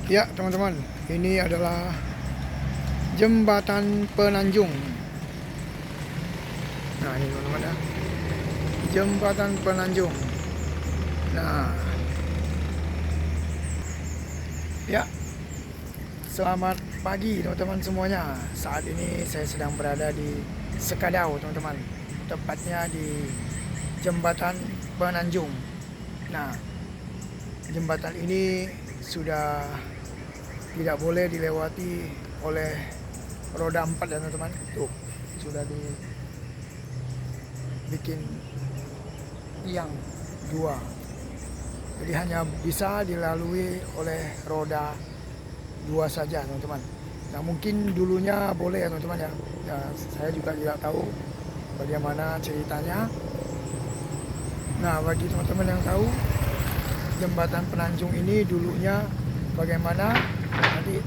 Ya teman-teman, ini adalah jembatan Penanjung. Nah ini teman-teman ya, jembatan Penanjung. Nah ya, selamat pagi teman-teman semuanya. Saat ini saya sedang berada di Sekadau teman-teman, tepatnya di jembatan Penanjung. Nah jembatan ini sudah tidak boleh dilewati oleh roda 4 ya teman-teman. Tuh sudah dibikin tiang 2, jadi hanya bisa dilalui oleh roda 2 saja teman-teman. Nah mungkin dulunya boleh ya teman-teman ya. Nah, saya juga tidak tahu bagaimana ceritanya. Nah bagi teman-teman yang tahu jembatan Penanjung ini dulunya bagaimana, nanti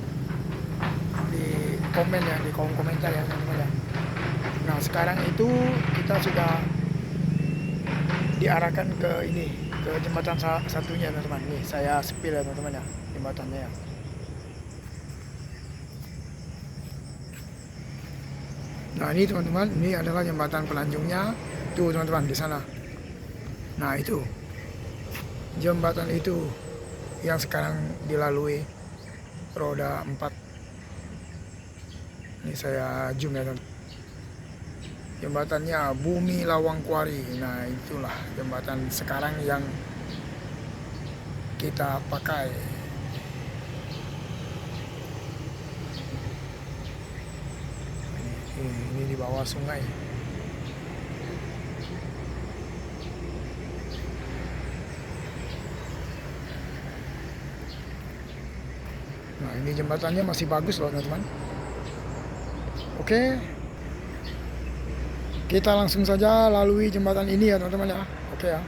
di komen ya, di kolom komentar ya teman-teman ya. Nah sekarang itu kita sudah diarahkan ke ini, ke jembatan satunya teman-teman. Nih saya sepil ya teman-teman ya, jembatannya ya. Nah ini teman-teman, ini adalah jembatan Penanjungnya. Tuh teman-teman di sana. Nah itu jembatan itu yang sekarang dilalui roda 4. Ini saya zoom ya teman-teman. Jembatannya Bumi Lawang Kuari. Nah itulah jembatan sekarang yang kita pakai. Ini di bawah sungai. Nah ini jembatannya masih bagus loh teman-teman. Oke, kita langsung saja lalui jembatan ini ya teman-teman ya. Oke ya.